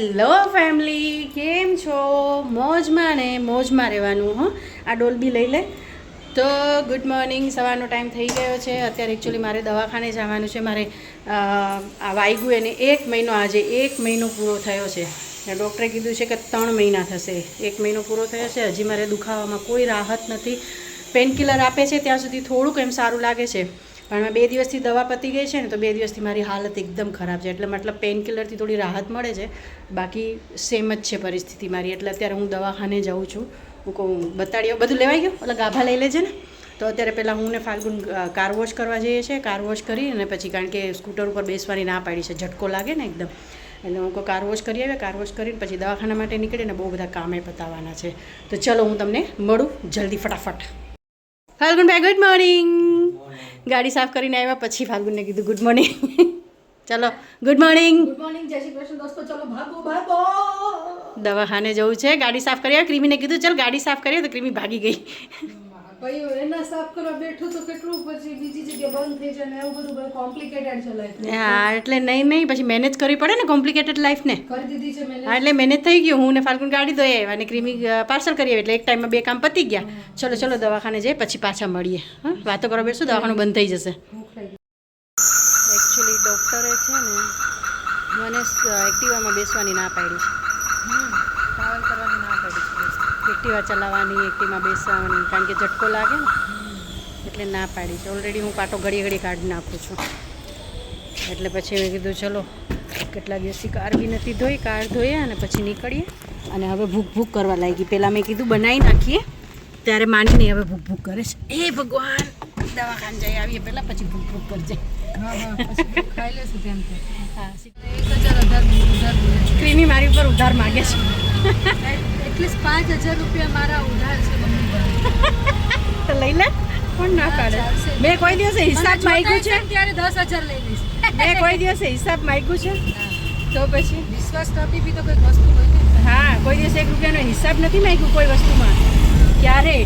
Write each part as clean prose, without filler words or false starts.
Hello family, કેમ છો? મોજમાં ને મોજમાં રહેવાનું. હો આ ડોલબી લઈ લે. તો ગુડ મોર્નિંગ. સવારનો ટાઈમ થઈ ગયો છે. અત્યારે એકચ્યુઅલી મારે દવાખાને જવાનું છે. મારે આ વાગ્યું એને 1 મહિનો, આજે 1 મહિનો પૂરો થયો છે. ડૉક્ટરે કીધું છે કે 3 મહિના થશે. 1 મહિનો પૂરો થયો છે. હજી મારે દુખાવામાં કોઈ રાહત નથી. પેનકિલર આપે છે ત્યાં સુધી થોડુંક એમ સારું લાગે છે, પણ 2 દિવસથી દવા પતી ગઈ છે ને, તો 2 દિવસથી મારી હાલત એકદમ ખરાબ છે. એટલે મતલબ પેનકિલરથી થોડી રાહત મળે છે, બાકી સેમ જ છે પરિસ્થિતિ મારી. એટલે અત્યારે હું દવાખાને જાઉં છું. હું કહું બતાડીઓ બધું લેવાઈ ગયું, એટલે ગાભા લઈ લેજે ને. તો અત્યારે પહેલાં હું ને ફાલ્ગુન કાર વોશ કરવા જઈએ છીએ. કાર વોશ કરી અને પછી, કારણ કે સ્કૂટર ઉપર બેસવાની ના પાડી છે, ઝટકો લાગે ને એકદમ, એટલે હું કહું કાર વોશ કરી આવે. કાર વોશ કરીને પછી દવાખાના માટે નીકળીને બહુ બધા કામે પતાવવાના છે. તો ચલો હું તમને મળું જલ્દી ફટાફટ. Falgunbhai good morning. ગાડી સાફ કરીને આવ્યા પછી ફાલ્ગુનને કીધું ગુડ મોર્નિંગ. ચલો ગુડ મોર્નિંગ. ગુડ મોર્નિંગ, જય શ્રી કૃષ્ણ દોસ્તો. ચલો ભાગો ભાગો. દવાખાને જવું છે. ગાડી સાફ કરી આવ્યા. ક્રીમીને કીધું ચાલ ગાડી સાફ કરીએ, તો ક્રીમી ભાગી ગઈ. ભાઈ એના સાફ કરવા બેઠો તો કેટલું પછી બીજી જગ્યાએ બંધ થઈ જાય ને એવું બધું કોમ્પ્લિકેટેડ છે લાઈફ. હા એટલે નહીં પછી મેનેજ કરવી પડે ને કોમ્પ્લિકેટેડ લાઈફને. કરી દીધી છે મેને. હા એટલે મેનેજ થઈ ગયું. હું ને ફાલ્ગુન ગાડી ધોઈ આવ્યા અને ક્રીમી પાર્સલ કરી આવી. એટલે એક ટાઈમમાં 2 કામ પતી ગયા. ચલો દવાખાને જઈએ, પછી પાછા મળીએ. હા વાતો કરવા બેસું, દવાખાનું બંધ થઈ જશે. એકચ્યુઅલી ડૉક્ટરે છે ને મને એક્ટિવામાં બેસવાની ના પાડી છે. ટ્રાવેલ કરવાની ના પડી છે. એક્ટિવા ચલાવવાની, એક્ટિવામાં બેસવાની, કારણ કે ઝટકો લાગે ને એટલે ના પાડી છે. ઓલરેડી હું પાટો ઘડી કાઢી નાખું છું. એટલે પછી મેં કીધું ચલો કેટલા દિવસથી કાર બી નથી ધોઈ. કાર ધોઈએ અને પછી નીકળીએ. અને હવે ભૂખ કરવા લાગી. પહેલાં મેં કીધું બનાવી નાખીએ, ત્યારે માની નહીં, હવે ભૂખ કરે છે. એ ભગવાન, દવાખાને જઈ આવીએ પહેલાં, પછી ભૂખ કરજે. પછી ખાઈ લેશું તેમ તો. હા 1000 ક્રીમી મારી ઉપર ઉધાર માગે છે. એટલીસ્ટ 5000 રૂપિયા મારા ઉધાર છે મમ્મી. તો લઈ લે, કોણ ના પાડે. મેં કોઈ દિવસે હિસાબ માંગ્યું છે? ત્યારે 10000 લઈ લઈશ. મેં કોઈ દિવસે હિસાબ માંગ્યું છે? તો પછી વિશ્વાસ ટપી બી તો કંઈક વસ્તુ હોય ને. હા, કોઈ દિવસ 1 રૂપિયાનો હિસાબ નથી માંગ્યું કોઈ વસ્તુમાં ક્યારે,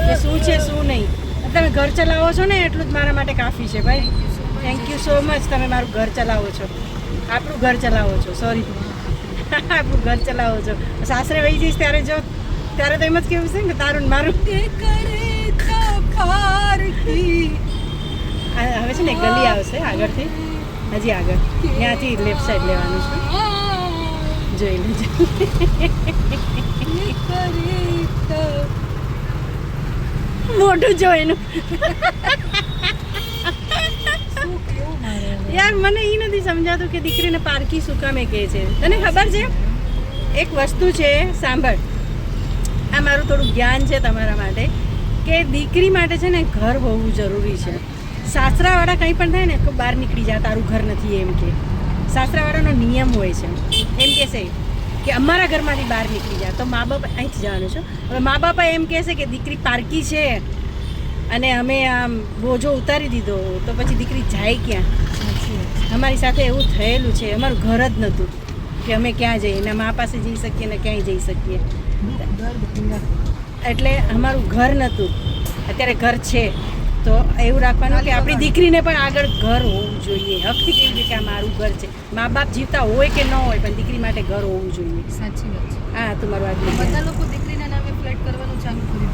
કે શું છે શું નહીં. તમે ઘર ચલાવો છો ને, એટલું જ મારા માટે કાફી છે ભાઈ. Thank you so much. તમે મારું ઘર ચલાવો છો, આપણું ઘર ચલાવો છો. સોરી, આપણું ઘર ચલાવો છો. સાસરે વહી જઈશ ત્યારે તો એમ જ કેવું છે ને, તારું મારું. હવે છે ને ગલી આવશે આગળથી, હજી આગળ, ત્યાંથી લેફ્ટ સાઈડ લેવાનું છે. જોઈ લેજો. મોઢું જો એનું. યાર મને એ નથી સમજાતું કે દીકરીને પારકી શું કામે કહે છે. તને ખબર છે એક વસ્તુ છે, સાંભળ, આ મારું થોડું જ્ઞાન છે તમારા માટે, કે દીકરી માટે છે ને ઘર હોવું જરૂરી છે. સાસરાવાળા કંઈ પણ થાય ને તો બહાર નીકળી જા, તારું ઘર નથી એમ કે. સાસરાવાળાનો નિયમ હોય છે, એમ કહેશે કે અમારા ઘરમાંથી બહાર નીકળી જાય. તો મા બાપ અહીંથી જવાનું છે. હવે મા બાપા એમ કહેશે કે દીકરી પારકી છે અને અમે આમ બોજો ઉતારી દીધો, તો પછી દીકરી જાય ક્યાં? અમારી સાથે એવું થયેલું છે. અમારું ઘર જ નહોતું કે અમે ક્યાં જઈએ, ને મા પાસે જઈ શકીએ ને ક્યાંય જઈ શકીએ. એટલે અમારું ઘર નહોતું, અત્યારે ઘર છે. તો એવું રાખવાનું કે આપણી દીકરીને પણ આગળ ઘર હોવું જોઈએ. હકથી કેવી રીતે કે આ મારું ઘર છે. મા બાપ જીવતા હોય કે ન હોય, પણ દીકરી માટે ઘર હોવું જોઈએ. સાચી વાત છે. હા તમારું આજનું બધા લોકો દીકરીના નામે ફ્લેટ કરવાનું ચાલુ કરી દે.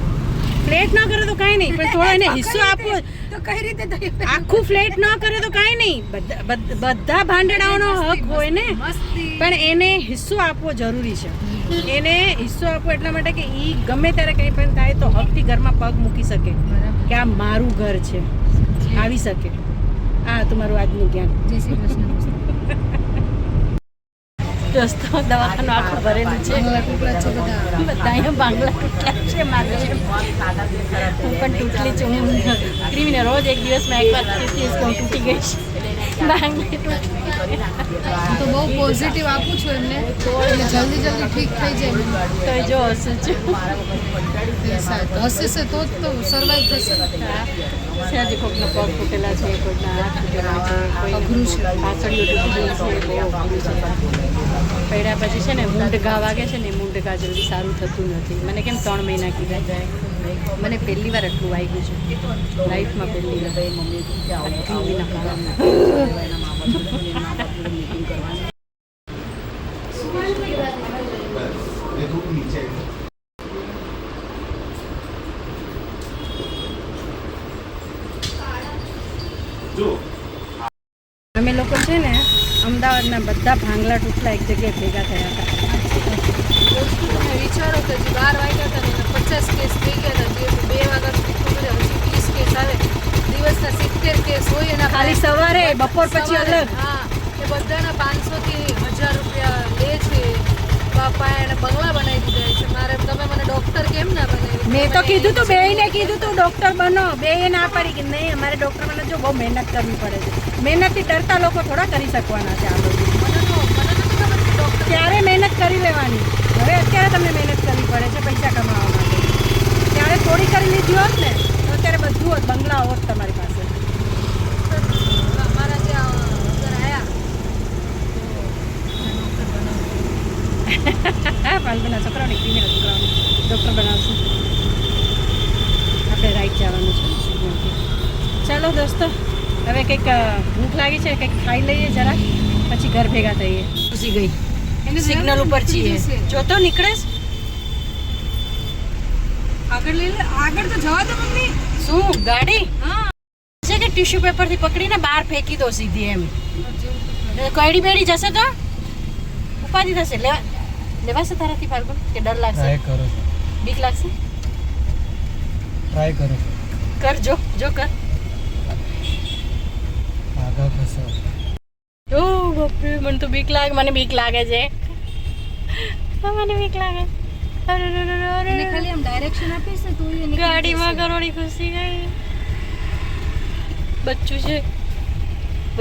ફ્લેટ ન કરે તો કાંઈ નહીં, પણ થોડો એને હિસ્સો આપવો. તો કઈ રીતે આખું ફ્લેટ ન કરે તો કાંઈ નહીં, બધા ભાંડડાઓનો હક હોય ને, પણ એને હિસ્સો આપવો જરૂરી છે. એને હિસ્સો આપવો એટલા માટે કે એ ગમે ત્યારે કંઈ પણ થાય તો હકથી ઘરમાં પગ મૂકી શકે કે આ મારું ઘર છે, આવી શકે. હા તમારું આજનું જ્ઞાન. જય શ્રી કૃષ્ણ. દોસ્તો દવાખાનું આખું ભરેલું છે. બધા અહીંયા બાંગલા તૂટલા છે. મારે હું પણ તૂટલી છું. હું ક્રીમીને રોજ એક દિવસમાં એકવાર કહીશ કે હું તૂટી ગઈ છું. બાંગલી તૂટલી. તો બહુ પોઝિટિવ આપું છું એમને, એટલે જલ્દી ઠીક થઈ જાય. તો જો હસું છું. હશે તો જ તો સર્વાઈવ થશે. હજી કોઈકનો પગ તૂટેલા છે, કોઈના હાથ તૂટેલા છે, કોઈ અઘરું છે. પાછળીઓ તૂટેલી છે, બહુ અઘરું છે. પડ્યા પછી છે ને મૂંઢ ઘા વાગે છે ને, મૂંઢ ઘા જલ્દી સારું થતું નથી. મને કેમ 3 મહિના કીધા જાય. મને પહેલી વાર એટલું વાગ્યું છે લાઈફમાં, પહેલી વાર. અમે લોકો છે ને અમદાવાદના બધા ભાંગલા ટુકડા એક જગ્યાએ ભેગા થયા હતા. વસ્તુ તમે વિચારો કે જે 12 વાગ્યા હતા ને એના 50 કેસ થઈ ગયા હતા, જે 2 વાગ્યા સુધી ખબર હજી 20 કેસ આવે, દિવસના 70 કેસ હોય એના ખાલી સવારે બપોર પછી અલગ. હા, એ બધાના 500 થી 1000 રૂપિયા લે છે. બાપા એને બંગલા બનાવી દીધા છે. મારે તમે મને ડોક્ટર કેમ ના બનાવી? મેં તો કીધું તું, બેયને કીધું તું ડોક્ટર બનો, બેય ના પાડી કે નહીં અમારે ડોક્ટર બનો. જો બહુ મહેનત કરવી પડે છે. મહેનતથી ડરતા લોકો થોડા કરી શકવાના છે આ બધું. મને તો ખબર કે ડોક્ટર ત્યારે મહેનત કરી લેવાની. હવે અત્યારે તમને મહેનત કરવી પડે છે પૈસા કમાવા માટે. ત્યારે થોડી કરી લીધી હોત ને તો અત્યારે બધું હોત, બંગલા હોત તમારી પાસે. અમારા જે અગર આયા પાલબના છોકરાઓને ક્રિમિનલ છોકરાઓને ડૉક્ટર બનાવશું. આપણે રાઈટ જવાનું છે સિગ્નલથી. ચાલો દોસ્તો, હવે કંઈક ભૂખ લાગી છે, કંઈક ખાઈ લઈએ જરા, પછી ઘર ભેગા થઈએ. ઘૂસી ગઈ સિગ્નલ ઉપર છીએ. જોતો નીકળેશ આગળ લઈ લે, આગળ તો જવા દો મમ્મી. શું ગાડી હા છે કે ટીશ્યુ પેપરથી પકડીને બહાર ફેંકી દો સીધી એમ. કઈડી બેડી જશે તો ઉપાધિ થશે. લેવાશે તારાથી ફાલ્ગુન કે ડર લાગશે? ટ્રાય કરો, બીક લાગશે? ટ્રાય કરો. કર, જો કર. આગળ ખસો. ઓ બાપરે, મને તો બીક લાગે. મને બીક લાગે છે. મને બીક લાગે. અરે રે રે રે એને રે. ખાલી આમ ડાયરેક્શન આપીશ ને તો એ નીકળી ગાડીમાં જશે. કરોડી ઘૂસી ગઈ. બચ્ચું છે.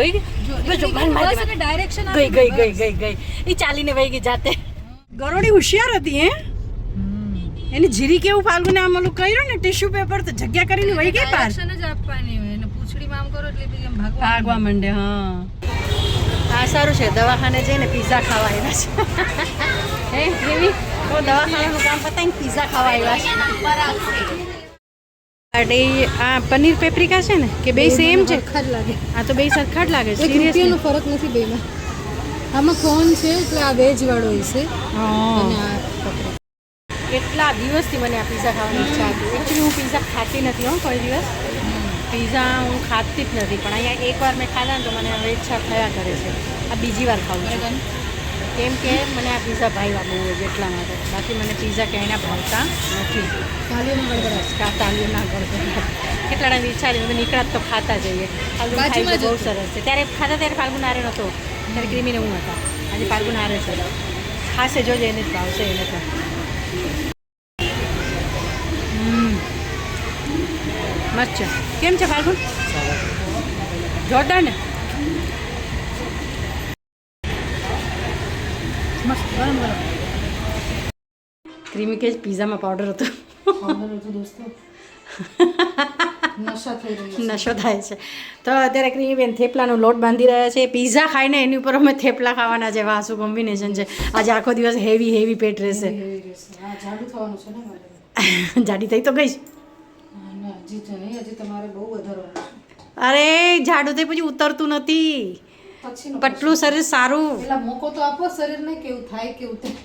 વહી ગઈ. જો જો, નીકળી માર, માર, ગઈ, માર. બસ એને ડાયરેક્શન ગઈ આપી ગઈ દો, ગઈ બસ. ગઈ ગઈ. એ ચાલીને વહી ગઈ જાતે. ગરોડી હોશિયાર હતી હે. એની જીરી કેવું ફાલ્ગુને આમ ઓલું કર્યું ને ટીશ્યુ પેપર તો જગ્યા કરીને વહી ગઈ પાર. ડાયરેક્શન જ આપવાની હોય એને પૂંછડીમાં આમ કરો એટલે બી એમ ભાગવા માંડે. હા, હા સારું છે. દવાખાને જઈને પીઝા ખાવા આવ્યા છે. હે કેવી તો દવાખાનાનું કામ પતાવીને પીઝા ખાવા આવ્યા છે. અને આ પનીર પેપ્રિકા છે ને કે બે સેમ છે? સરખા જ લાગે. આ તો બે સરખા જ લાગે છે. એક રૂપિયાનો ફરક નથી બેમાં. આમાં કોન છે એટલે આ વેજ વાળો હશે અને આ પકડો. કેટલા દિવસથી મને આ પીઝા ખાવાની ઈચ્છા હતી. એકચ્યુઅલી હું પીઝા ખાતી નથી હો કોઈ દિવસ. પીઝા હું ખાતી જ નથી, પણ અહીંયા એકવાર મેં ખાધા ને તો મને હવે ઈચ્છા થયા કરે છે. આ બીજી વાર ખાવું છું કેમ કે મને આ પીઝા ભાવ્યા બહુ જ એટલા માટે. બાકી મને પીઝા ક્યાંયના ભાવતા નથી. તાલીઓનો ગડગડાટ. તાલીઓના ગળગળાટ. કેટલાના વિચાર્યું અમે નીકળાત તો ખાતા જઈએ. ફાલ્ગુન ખાઈ બાજુમાં જ બહુ હતું. સરસ છે. ત્યારે ખાતા ત્યારે ફાલ્ગુન આરે નહોતો, ત્યારે ક્રીમીને હું હતા. આજે ફાલ્ગુન આરે છે. ખાશે જોજે, એને જ ભાવશે એને તો. મસ્ત છે. કેમ છે ફાલ્ગુન? જોરદાર ને? મસ્ત ગરમ ગરમ. ક્રીમી કે પીઝામાં પાવડર હતો. પાવડર હતું દોસ્તો. નશા થઈ રહી છે. નશો થાય છે. તો અત્યારે ક્રીમીબેન થેપલાનો લોટ બાંધી રહ્યા છે. પીઝા ખાઈને એની ઉપર અમે થેપલા ખાવાના છે. વાહ, શું કોમ્બિનેશન છે. આજે આખો દિવસ હેવી પેટ રહેશે. એવી રહેશે. હા જાડું થવાનું છે ને મારે. જાડી થઈ તો ગઈ જ. હા, ના હજી તો નહીં, હજી તમારે બહુ વધારવાનું છે. અરે જાડું થઈ પછી ઉતરતું નથી. પછીનો પટલું શરીર સારું. પેલા મોકો તો આપો શરીરને કેવું થાય કેવું થાય.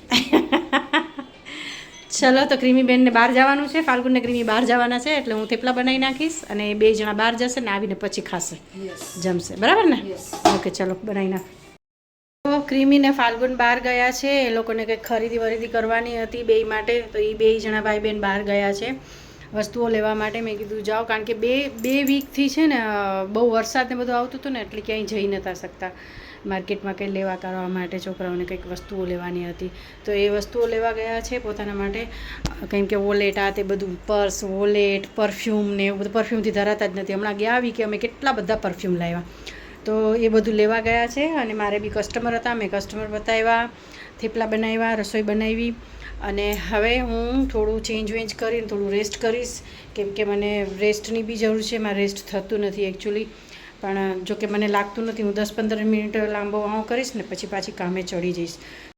ચલો તો ક્રીમીબેનને બહાર જવાનું છે. ફાલ્ગુનને ક્રીમી બહાર જવાના છે એટલે હું થેપલા બનાવી નાખીશ અને બે જણા બહાર જશે ને આવીને પછી ખાશે, યસ જમશે. બરાબર ને? યસ. ઓકે ચલો બનાવી નાખ. તો ક્રીમી ને ફાલ્ગુન બહાર ગયા છે. એ લોકોને કંઈક ખરીદી કરવાની હતી બે માટે, તો એ બે જણા ભાઈ બહેન બહાર ગયા છે વસ્તુઓ લેવા માટે. મેં કીધું જાઓ, કારણ કે બે વીકથી છે ને બહુ વરસાદ ને બધું આવતું હતું ને એટલે ક્યાંય જઈ નહોતા શકતા માર્કેટમાં કંઈ લેવા કરવા માટે. છોકરાઓને કંઈક વસ્તુઓ લેવાની હતી તો એ વસ્તુઓ લેવા ગયા છે પોતાના માટે. કેમ કે વોલેટ આ તે બધું, પર્સ, વોલેટ, પરફ્યુમ ને એવું બધું. પરફ્યુમથી ધરાતા જ નથી. હમણાં ગયા વીકે અમે કેટલા બધા પરફ્યુમ લાવ્યા, તો એ બધું લેવા ગયા છે. અને મારે બી કસ્ટમર હતા, મેં કસ્ટમર બતાવ્યા, થેપલા બનાવ્યા, રસોઈ બનાવી. અને હવે હું થોડું ચેન્જ કરીને થોડું રેસ્ટ કરીશ, કેમ કે મને રેસ્ટની બી જરૂર છે. મારે રેસ્ટ થતું નથી એકચ્યુઅલી, પણ જો કે મને લાગતું નથી. હું 10-15 મિનિટ લાંબો કરીશ ને પછી પાછી કામે ચડી જઈશ.